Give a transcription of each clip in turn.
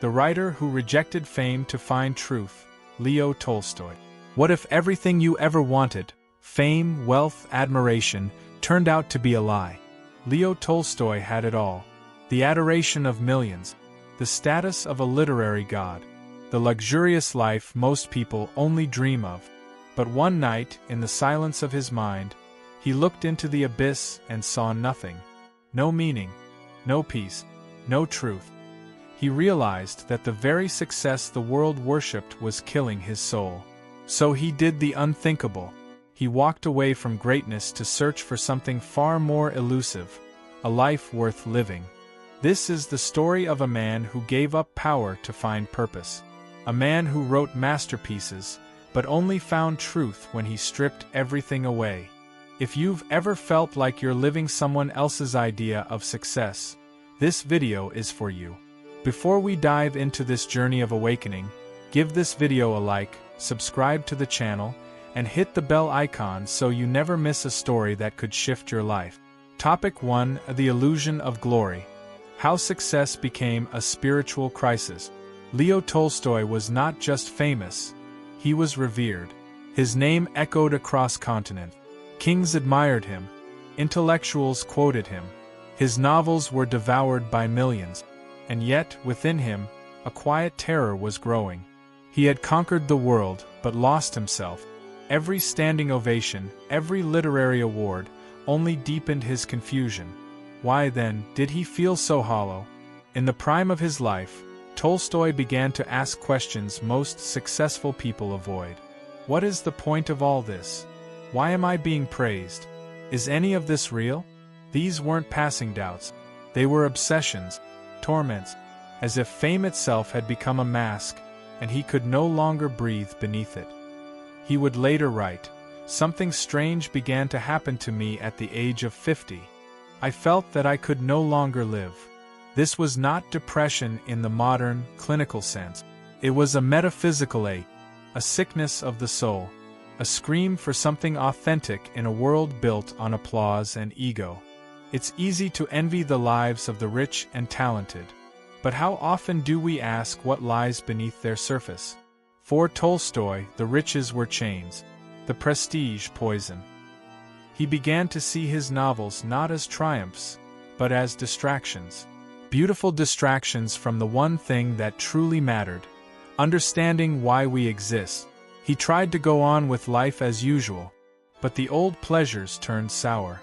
The writer who rejected fame to find truth, Leo Tolstoy. What if everything you ever wanted, fame, wealth, admiration, turned out to be a lie? Leo Tolstoy had it all. The adoration of millions, the status of a literary god, the luxurious life most people only dream of. But one night, in the silence of his mind, he looked into the abyss and saw nothing. No meaning, no peace, no truth. He realized that the very success the world worshipped was killing his soul. So he did the unthinkable. He walked away from greatness to search for something far more elusive, a life worth living. This is the story of a man who gave up power to find purpose. A man who wrote masterpieces, but only found truth when he stripped everything away. If you've ever felt like you're living someone else's idea of success, this video is for you. Before we dive into this journey of awakening, give this video a like, subscribe to the channel, and hit the bell icon so you never miss a story that could shift your life. Topic 1: The Illusion of Glory. How success became a spiritual crisis. Leo Tolstoy was not just famous, he was revered. His name echoed across continents. Kings admired him. Intellectuals quoted him. His novels were devoured by millions. And yet, within him, a quiet terror was growing. He had conquered the world, but lost himself. Every standing ovation, every literary award, only deepened his confusion. Why then did he feel so hollow? In the prime of his life, Tolstoy began to ask questions most successful people avoid. What is the point of all this? Why am I being praised? Is any of this real? These weren't passing doubts. They were obsessions, torments, as if fame itself had become a mask, and he could no longer breathe beneath it. He would later write, "Something strange began to happen to me at the age of 50. I felt that I could no longer live." This was not depression in the modern, clinical sense. It was a metaphysical ache, a sickness of the soul, a scream for something authentic in a world built on applause and ego. It's easy to envy the lives of the rich and talented, but how often do we ask what lies beneath their surface? For Tolstoy, the riches were chains, the prestige poison. He began to see his novels not as triumphs, but as distractions. Beautiful distractions from the one thing that truly mattered, understanding why we exist. He tried to go on with life as usual, but the old pleasures turned sour.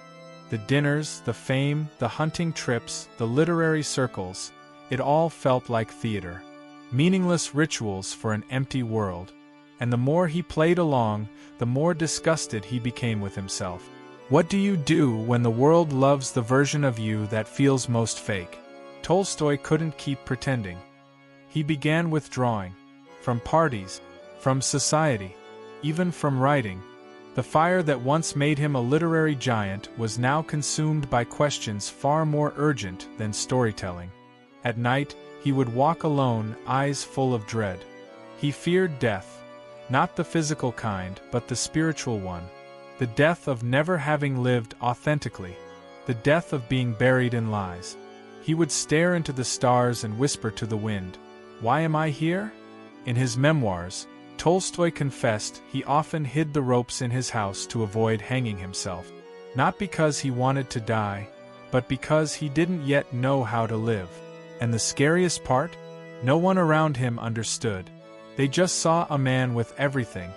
The dinners, the fame, the hunting trips, the literary circles, it all felt like theater. Meaningless rituals for an empty world. And the more he played along, the more disgusted he became with himself. What do you do when the world loves the version of you that feels most fake? Tolstoy couldn't keep pretending. He began withdrawing. From parties, from society, even from writing. The fire that once made him a literary giant was now consumed by questions far more urgent than storytelling. At night, he would walk alone, eyes full of dread. He feared death, not the physical kind, but the spiritual one. The death of never having lived authentically. The death of being buried in lies. He would stare into the stars and whisper to the wind, "Why am I here?" In his memoirs, Tolstoy confessed he often hid the ropes in his house to avoid hanging himself. Not because he wanted to die, but because he didn't yet know how to live. And the scariest part? No one around him understood. They just saw a man with everything.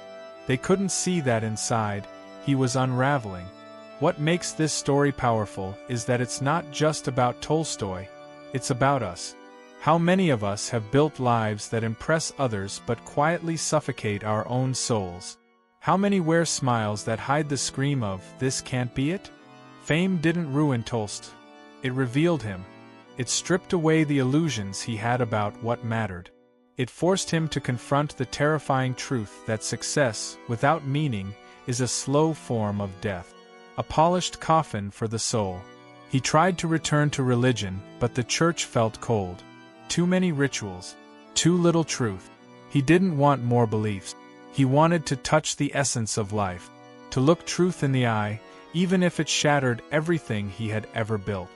They couldn't see that inside, he was unraveling. What makes this story powerful is that it's not just about Tolstoy, it's about us. How many of us have built lives that impress others but quietly suffocate our own souls? How many wear smiles that hide the scream of, "This can't be it"? Fame didn't ruin Tolstoy. It revealed him. It stripped away the illusions he had about what mattered. It forced him to confront the terrifying truth that success, without meaning, is a slow form of death. A polished coffin for the soul. He tried to return to religion, but the church felt cold. Too many rituals. Too little truth. He didn't want more beliefs. He wanted to touch the essence of life. To look truth in the eye, even if it shattered everything he had ever built.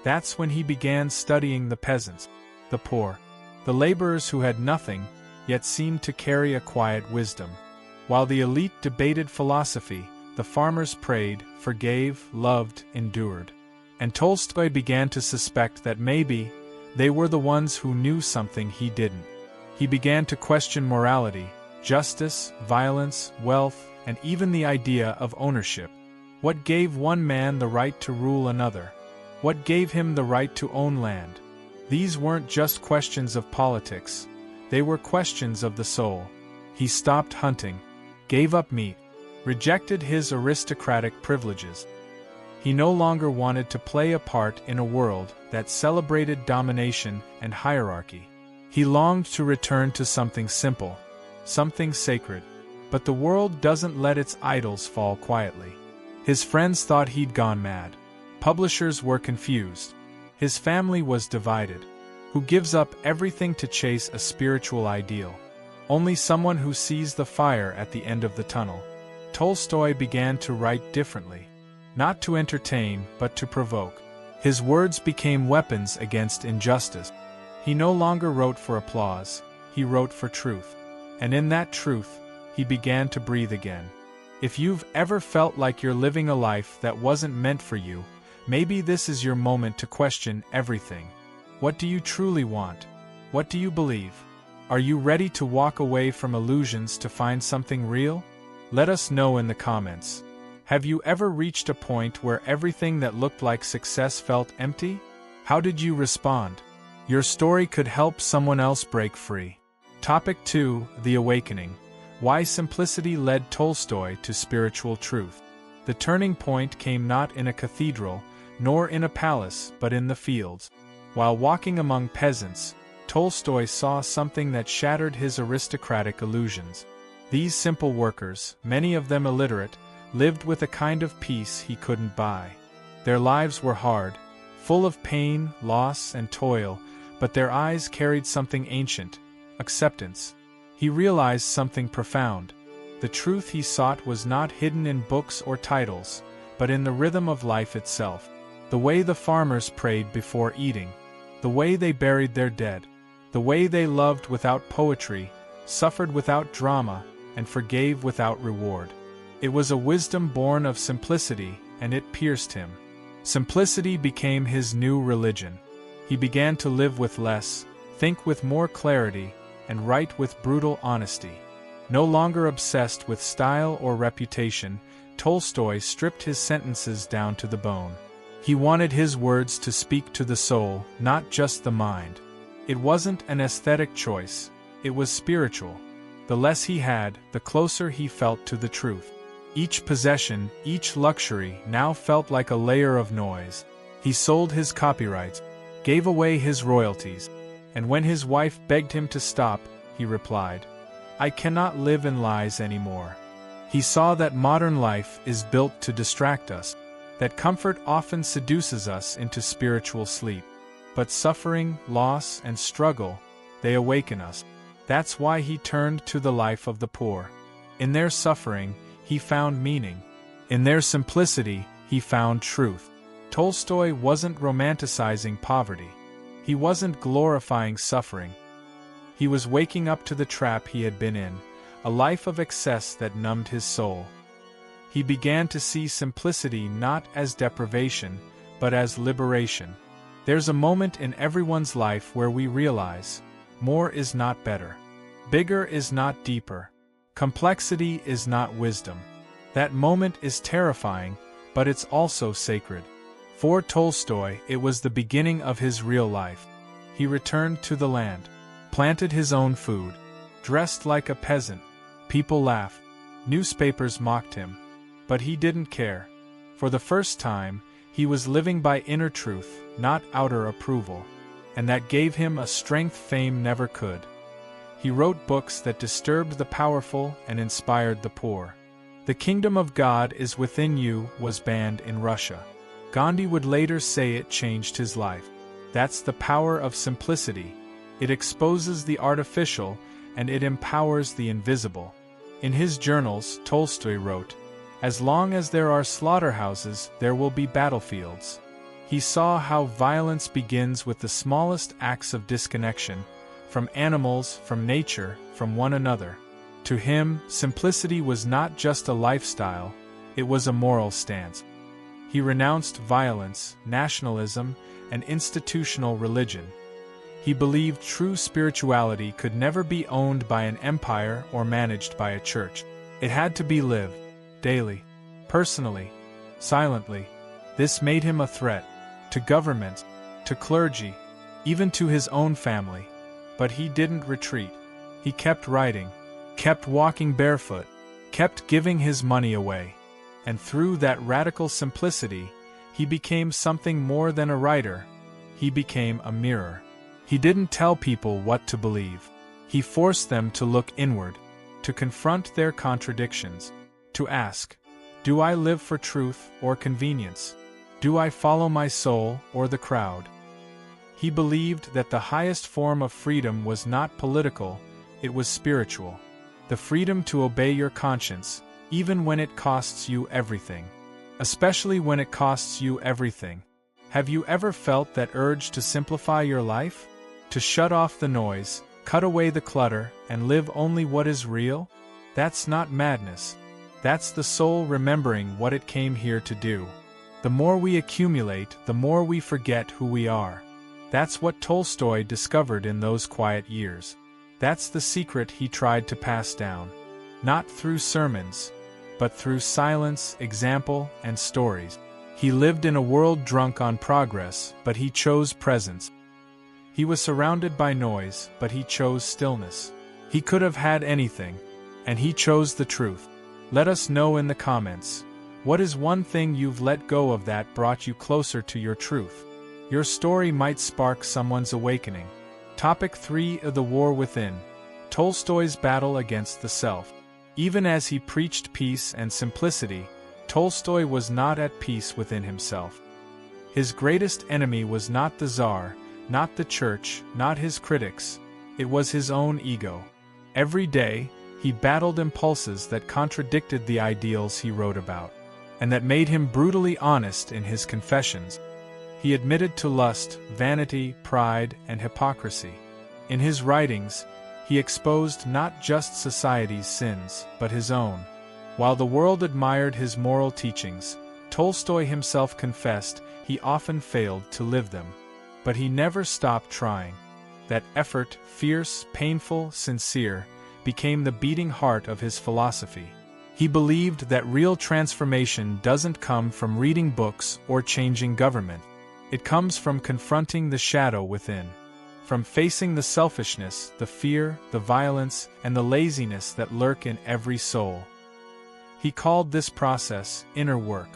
That's when he began studying the peasants, the poor, The laborers who had nothing, yet seemed to carry a quiet wisdom. While the elite debated philosophy, the farmers prayed, forgave, loved, endured. And Tolstoy began to suspect that maybe they were the ones who knew something he didn't. He began to question morality, justice, violence, wealth, and even the idea of ownership. What gave one man the right to rule another? What gave him the right to own land? These weren't just questions of politics. They were questions of the soul. He stopped hunting, gave up meat, rejected his aristocratic privileges. He no longer wanted to play a part in a world that celebrated domination and hierarchy. He longed to return to something simple, something sacred. But the world doesn't let its idols fall quietly. His friends thought he'd gone mad. Publishers were confused. His family was divided. Who gives up everything to chase a spiritual ideal? Only someone who sees the fire at the end of the tunnel. Tolstoy began to write differently. Not to entertain, but to provoke. His words became weapons against injustice. He no longer wrote for applause, he wrote for truth. And in that truth, he began to breathe again. If you've ever felt like you're living a life that wasn't meant for you, maybe this is your moment to question everything. What do you truly want? What do you believe? Are you ready to walk away from illusions to find something real? Let us know in the comments. Have you ever reached a point where everything that looked like success felt empty? How did you respond? Your story could help someone else break free. Topic 2: The Awakening. Why simplicity led Tolstoy to spiritual truth. The turning point came not in a cathedral, nor in a palace, but in the fields. While walking among peasants, Tolstoy saw something that shattered his aristocratic illusions. These simple workers, many of them illiterate, lived with a kind of peace he couldn't buy. Their lives were hard, full of pain, loss, and toil, but their eyes carried something ancient: acceptance. He realized something profound. The truth he sought was not hidden in books or titles, but in the rhythm of life itself. The way the farmers prayed before eating, the way they buried their dead, the way they loved without poetry, suffered without drama, and forgave without reward. It was a wisdom born of simplicity, and it pierced him. Simplicity became his new religion. He began to live with less, think with more clarity, and write with brutal honesty. No longer obsessed with style or reputation, Tolstoy stripped his sentences down to the bone. He wanted his words to speak to the soul, not just the mind. It wasn't an aesthetic choice, it was spiritual. The less he had, the closer he felt to the truth. Each possession, each luxury now felt like a layer of noise. He sold his copyrights, gave away his royalties, and when his wife begged him to stop, he replied, "I cannot live in lies anymore." He saw that modern life is built to distract us, that comfort often seduces us into spiritual sleep. But suffering, loss, and struggle, they awaken us. That's why he turned to the life of the poor. In their suffering, he found meaning. In their simplicity, he found truth. Tolstoy wasn't romanticizing poverty. He wasn't glorifying suffering. He was waking up to the trap he had been in, a life of excess that numbed his soul. He began to see simplicity not as deprivation, but as liberation. There's a moment in everyone's life where we realize, more is not better. Bigger is not deeper. Complexity is not wisdom. That moment is terrifying, but it's also sacred. For Tolstoy, it was the beginning of his real life. He returned to the land, planted his own food, dressed like a peasant. People laughed. Newspapers mocked him. But he didn't care. For the first time, he was living by inner truth, not outer approval. And that gave him a strength fame never could. He wrote books that disturbed the powerful and inspired the poor. The Kingdom of God is Within You was banned in Russia. Gandhi would later say it changed his life. That's the power of simplicity. It exposes the artificial, and it empowers the invisible. In his journals, Tolstoy wrote, "As long as there are slaughterhouses, there will be battlefields." He saw how violence begins with the smallest acts of disconnection, from animals, from nature, from one another. To him, simplicity was not just a lifestyle, it was a moral stance. He renounced violence, nationalism, and institutional religion. He believed true spirituality could never be owned by an empire or managed by a church. It had to be lived, daily, personally, silently. This made him a threat to government, to clergy, even to his own family. But he didn't retreat. He kept writing, kept walking barefoot, kept giving his money away. And through that radical simplicity, he became something more than a writer. He became a mirror. He didn't tell people what to believe. He forced them to look inward, to confront their contradictions, to ask, do I live for truth or convenience? Do I follow my soul or the crowd? He believed that the highest form of freedom was not political, it was spiritual. The freedom to obey your conscience, even when it costs you everything. Especially when it costs you everything. Have you ever felt that urge to simplify your life? To shut off the noise, cut away the clutter, and live only what is real? That's not madness. That's the soul remembering what it came here to do. The more we accumulate, the more we forget who we are. That's what Tolstoy discovered in those quiet years. That's the secret he tried to pass down. Not through sermons, but through silence, example, and stories. He lived in a world drunk on progress, but he chose presence. He was surrounded by noise, but he chose stillness. He could have had anything, and he chose the truth. Let us know in the comments, what is one thing you've let go of that brought you closer to your truth? Your story might spark someone's awakening. Topic 3 of The War Within. Tolstoy's battle against the self. Even as he preached peace and simplicity, Tolstoy was not at peace within himself. His greatest enemy was not the Tsar, not the church, not his critics. It was his own ego. Every day, he battled impulses that contradicted the ideals he wrote about, and that made him brutally honest in his confessions. He admitted to lust, vanity, pride, and hypocrisy. In his writings, he exposed not just society's sins, but his own. While the world admired his moral teachings, Tolstoy himself confessed he often failed to live them. But he never stopped trying. That effort, fierce, painful, sincere, became the beating heart of his philosophy. He believed that real transformation doesn't come from reading books or changing government. It comes from confronting the shadow within. From facing the selfishness, the fear, the violence, and the laziness that lurk in every soul. He called this process inner work.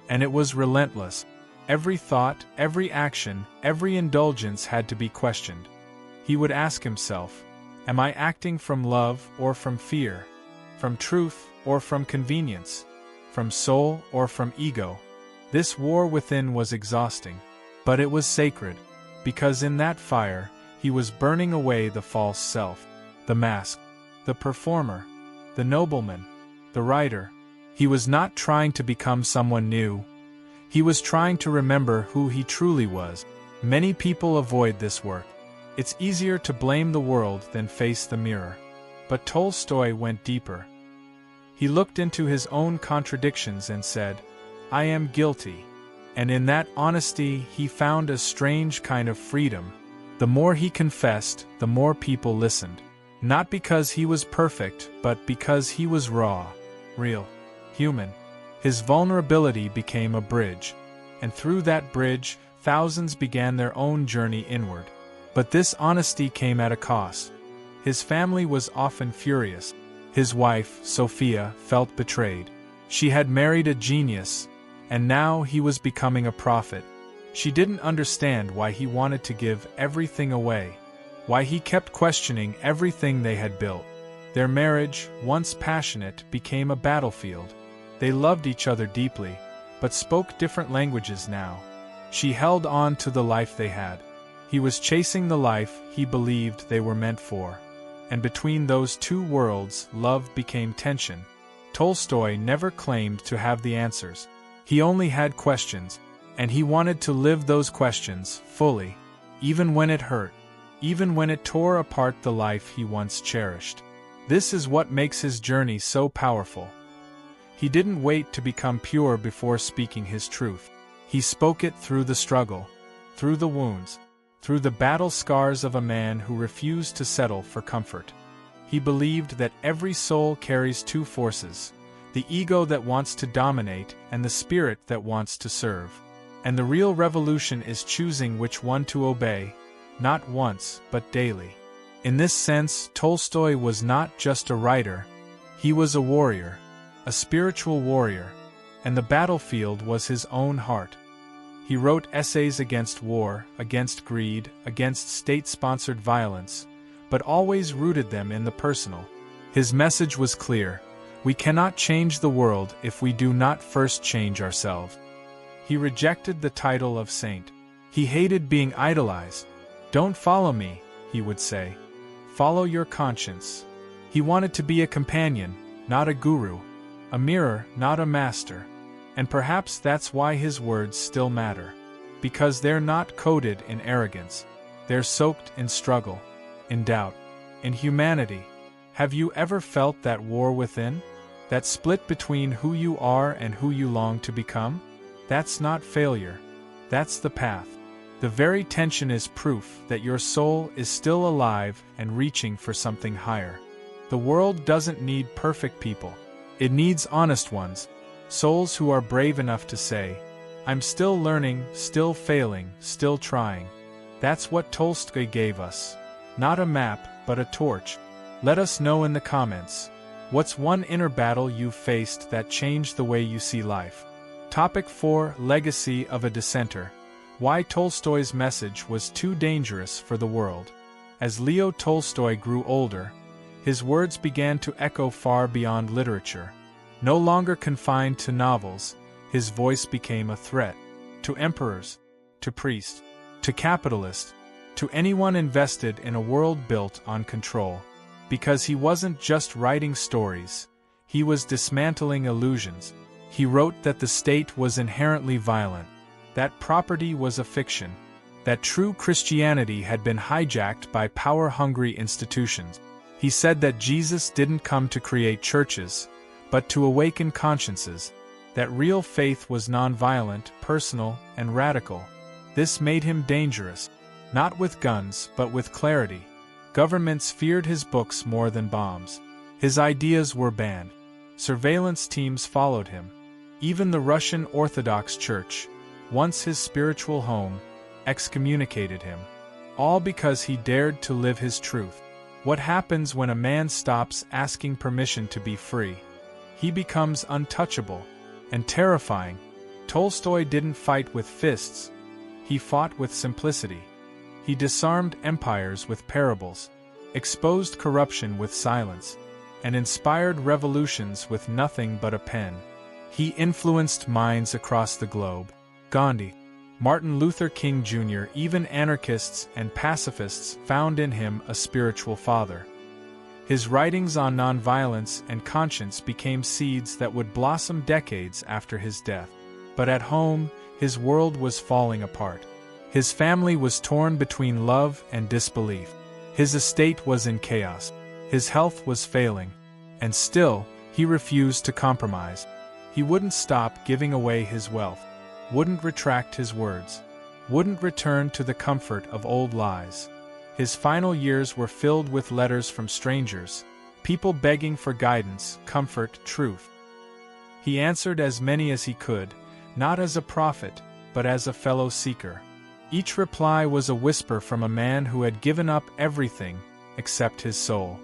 And it was relentless. Every thought, every action, every indulgence had to be questioned. He would ask himself, am I acting from love or from fear? From truth or from convenience? From soul or from ego? This war within was exhausting. But it was sacred, because in that fire, he was burning away the false self, the mask, the performer, the nobleman, the writer. He was not trying to become someone new. He was trying to remember who he truly was. Many people avoid this work. It's easier to blame the world than face the mirror. But Tolstoy went deeper. He looked into his own contradictions and said, I am guilty. And in that honesty he found a strange kind of freedom. The more he confessed, the more people listened. Not because he was perfect, but because he was raw, real, human. His vulnerability became a bridge. And through that bridge, thousands began their own journey inward. But this honesty came at a cost. His family was often furious. His wife, Sophia, felt betrayed. She had married a genius, and now he was becoming a prophet. She didn't understand why he wanted to give everything away, why he kept questioning everything they had built. Their marriage, once passionate, became a battlefield. They loved each other deeply, but spoke different languages now. She held on to the life they had. He was chasing the life he believed they were meant for. And between those two worlds, love became tension. Tolstoy never claimed to have the answers. He only had questions, and he wanted to live those questions fully, even when it hurt. even when it tore apart the life he once cherished. This is what makes his journey so powerful. He didn't wait to become pure before speaking his truth. He spoke it through the struggle, through the wounds, through the battle scars of a man who refused to settle for comfort. He believed that every soul carries two forces, the ego that wants to dominate and the spirit that wants to serve. And the real revolution is choosing which one to obey, not once, but daily. In this sense, Tolstoy was not just a writer, he was a warrior, a spiritual warrior, and the battlefield was his own heart. He wrote essays against war, against greed, against state-sponsored violence, but always rooted them in the personal. His message was clear: we cannot change the world if we do not first change ourselves. He rejected the title of saint. He hated being idolized. "Don't follow me," he would say. "Follow your conscience." He wanted to be a companion, not a guru, a mirror, not a master. And perhaps that's why his words still matter. Because they're not coated in arrogance. They're soaked in struggle, in doubt, in humanity. Have you ever felt that war within? That split between who you are and who you long to become? That's not failure. That's the path. The very tension is proof that your soul is still alive and reaching for something higher. The world doesn't need perfect people. It needs honest ones. Souls who are brave enough to say, "I'm still learning, still failing, still trying." That's what Tolstoy gave us. Not a map, but a torch. Let us know in the comments. What's one inner battle you've faced that changed the way you see life? Topic 4: Legacy of a Dissenter. Why Tolstoy's message was too dangerous for the world. As Leo Tolstoy grew older, his words began to echo far beyond literature. No longer confined to novels, his voice became a threat. To emperors, to priests, to capitalists, to anyone invested in a world built on control. Because he wasn't just writing stories, he was dismantling illusions. He wrote that the state was inherently violent, that property was a fiction, that true Christianity had been hijacked by power-hungry institutions. He said that Jesus didn't come to create churches, but to awaken consciences, that real faith was nonviolent, personal, and radical. This made him dangerous, not with guns, but with clarity. Governments feared his books more than bombs. His ideas were banned. Surveillance teams followed him. Even the Russian Orthodox Church, once his spiritual home, excommunicated him. All because he dared to live his truth. What happens when a man stops asking permission to be free? He becomes untouchable and terrifying. Tolstoy didn't fight with fists. He fought with simplicity. He disarmed empires with parables, exposed corruption with silence, and inspired revolutions with nothing but a pen. He influenced minds across the globe. Gandhi, Martin Luther King Jr., even anarchists and pacifists found in him a spiritual father. His writings on nonviolence and conscience became seeds that would blossom decades after his death. But at home, his world was falling apart. His family was torn between love and disbelief. His estate was in chaos. His health was failing. And still, he refused to compromise. He wouldn't stop giving away his wealth, wouldn't retract his words, wouldn't return to the comfort of old lies. His final years were filled with letters from strangers, people begging for guidance, comfort, truth. He answered as many as he could, not as a prophet, but as a fellow seeker. Each reply was a whisper from a man who had given up everything except his soul.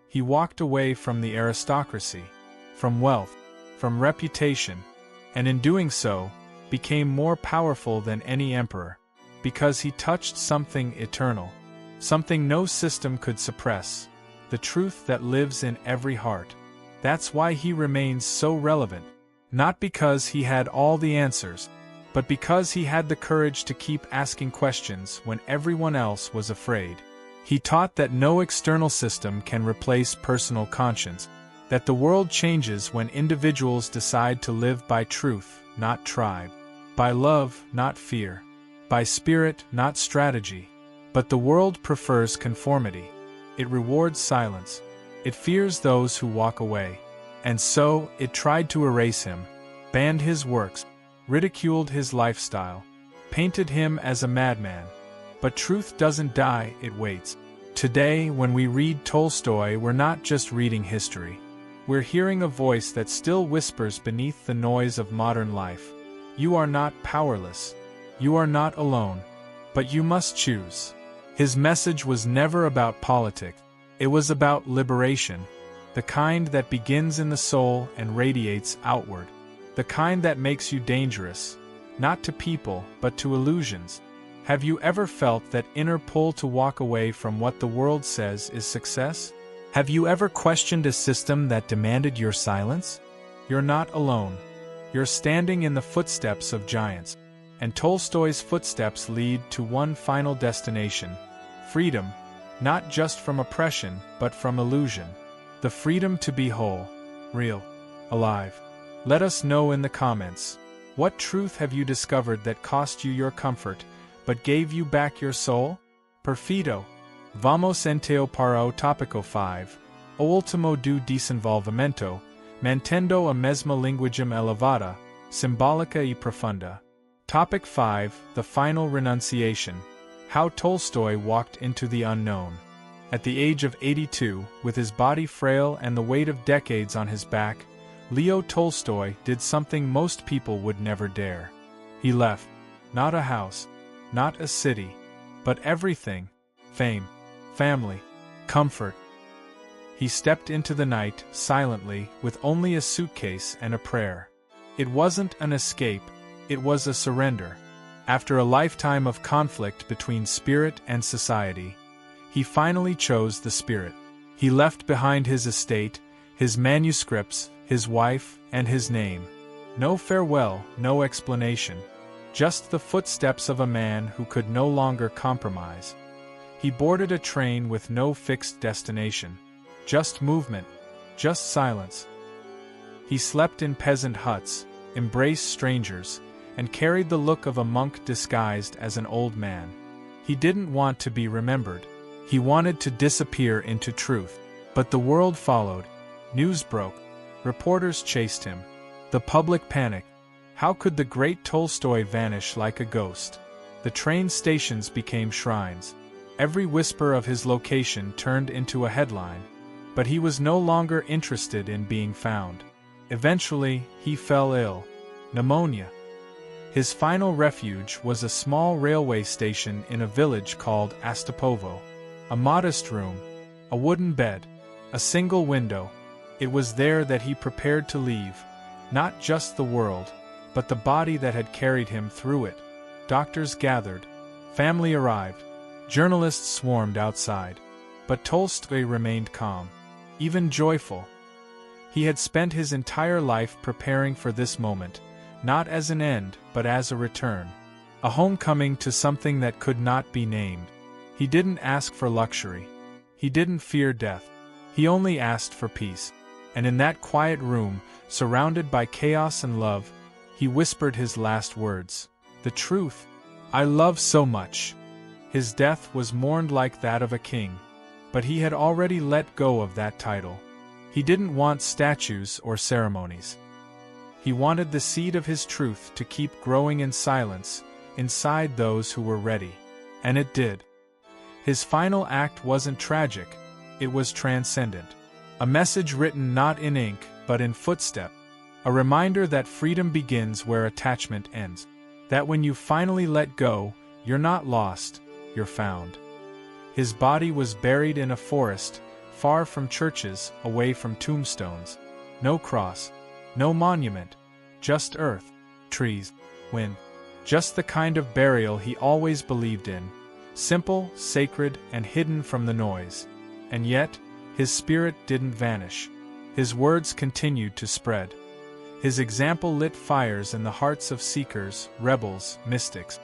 He walked away from the aristocracy, from wealth, from reputation, and in doing so, became more powerful than any emperor, because he touched something eternal. Something no system could suppress, the truth that lives in every heart. That's why he remains so relevant, not because he had all the answers, but because he had the courage to keep asking questions when everyone else was afraid. He taught that no external system can replace personal conscience, that the world changes when individuals decide to live by truth, not tribe, by love, not fear, by spirit, not strategy. But the world prefers conformity. It rewards silence. It fears those who walk away. And so, it tried to erase him, banned his works, ridiculed his lifestyle, painted him as a madman. But truth doesn't die, it waits. Today, when we read Tolstoy, we're not just reading history. We're hearing a voice that still whispers beneath the noise of modern life. You are not powerless. You are not alone. But you must choose. His message was never about politics. It was about liberation. The kind that begins in the soul and radiates outward. The kind that makes you dangerous, not to people, but to illusions. Have you ever felt that inner pull to walk away from what the world says is success? Have you ever questioned a system that demanded your silence? You're not alone. You're standing in the footsteps of giants. And Tolstoy's footsteps lead to one final destination: freedom, not just from oppression, but from illusion. The freedom to be whole, real, alive. Let us know in the comments. What truth have you discovered that cost you your comfort, but gave you back your soul? Perfido. Vamos enteo para o tópico 5, o último do desenvolvimento, mantendo a mesma linguagem elevada, simbólica e profunda. Topic 5, The Final Renunciation. How Tolstoy Walked into the Unknown. At the age of 82, with his body frail and the weight of decades on his back, Leo Tolstoy did something most people would never dare. He left, not a house, not a city, but everything: fame, family, comfort. He stepped into the night, silently, with only a suitcase and a prayer. It wasn't an escape, it was a surrender. After a lifetime of conflict between spirit and society, he finally chose the spirit. He left behind his estate, his manuscripts, his wife, and his name. No farewell, no explanation. Just the footsteps of a man who could no longer compromise. He boarded a train with no fixed destination. Just movement, just silence. He slept in peasant huts, embraced strangers, and carried the look of a monk disguised as an old man. He didn't want to be remembered. He wanted to disappear into truth. But the world followed. News broke. Reporters chased him. The public panicked. How could the great Tolstoy vanish like a ghost? The train stations became shrines. Every whisper of his location turned into a headline. But he was no longer interested in being found. Eventually, he fell ill. Pneumonia. His final refuge was a small railway station in a village called Astapovo. A modest room, a wooden bed, a single window. It was there that he prepared to leave, not just the world, but the body that had carried him through it. Doctors gathered. Family arrived. Journalists swarmed outside. But Tolstoy remained calm, even joyful. He had spent his entire life preparing for this moment, not as an end, but as a return. A homecoming to something that could not be named. He didn't ask for luxury. He didn't fear death. He only asked for peace. And in that quiet room, surrounded by chaos and love, he whispered his last words. The truth. I love so much. His death was mourned like that of a king. But he had already let go of that title. He didn't want statues or ceremonies. He wanted the seed of his truth to keep growing in silence, inside those who were ready. And it did. His final act wasn't tragic, it was transcendent. A message written not in ink, but in footstep. A reminder that freedom begins where attachment ends. That when you finally let go, you're not lost, you're found. His body was buried in a forest, far from churches, away from tombstones. No cross, no monument, just earth, trees, wind. Just the kind of burial he always believed in. Simple, sacred, and hidden from the noise. And yet, his spirit didn't vanish. His words continued to spread. His example lit fires in the hearts of seekers, rebels, mystics.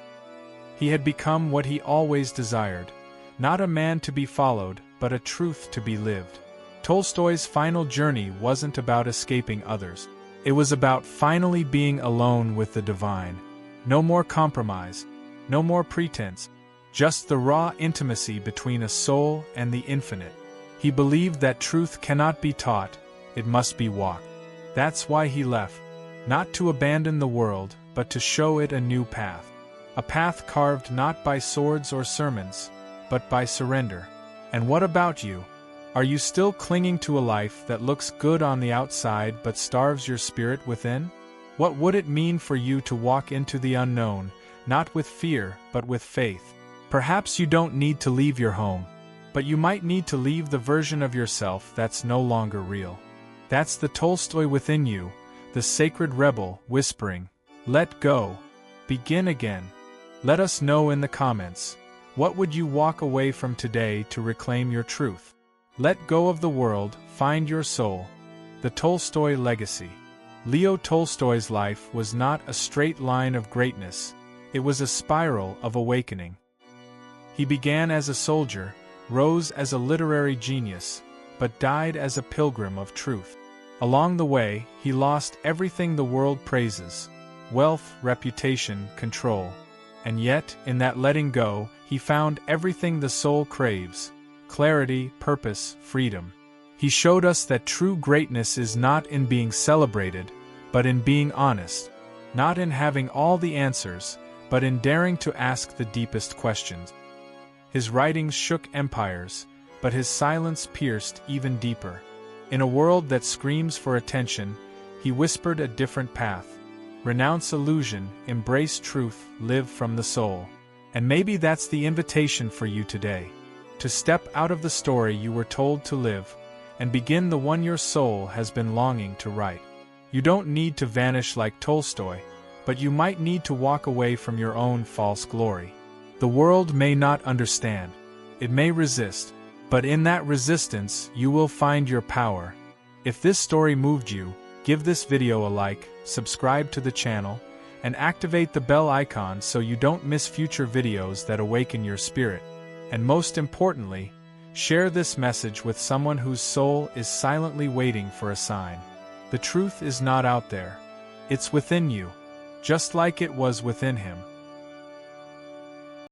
He had become what he always desired, not a man to be followed, but a truth to be lived. Tolstoy's final journey wasn't about escaping others. It was about finally being alone with the divine. No more compromise, no more pretense, just the raw intimacy between a soul and the infinite. He believed that truth cannot be taught, it must be walked. That's why he left, not to abandon the world, but to show it a new path. A path carved not by swords or sermons, but by surrender. And what about you? Are you still clinging to a life that looks good on the outside but starves your spirit within? What would it mean for you to walk into the unknown, not with fear, but with faith? Perhaps you don't need to leave your home, but you might need to leave the version of yourself that's no longer real. That's the Tolstoy within you, the sacred rebel, whispering, "Let go. Begin again." Let us know in the comments, what would you walk away from today to reclaim your truth? Let go of the world, find your soul. The Tolstoy legacy. Leo Tolstoy's life was not a straight line of greatness, it was a spiral of awakening. He began as a soldier, rose as a literary genius, but died as a pilgrim of truth. Along the way, he lost everything the world praises: wealth, reputation, control. And yet, in that letting go, he found everything the soul craves: clarity, purpose, freedom. He showed us that true greatness is not in being celebrated, but in being honest, not in having all the answers, but in daring to ask the deepest questions. His writings shook empires, but his silence pierced even deeper. In a world that screams for attention, he whispered a different path. Renounce illusion, embrace truth, live from the soul. And maybe that's the invitation for you today. To step out of the story you were told to live, and begin the one your soul has been longing to write. You don't need to vanish like Tolstoy, but you might need to walk away from your own false glory. The world may not understand, it may resist, but in that resistance you will find your power. If this story moved you, give this video a like, subscribe to the channel, and activate the bell icon so you don't miss future videos that awaken your spirit. And most importantly, share this message with someone whose soul is silently waiting for a sign. The truth is not out there. It's within you, just like it was within him.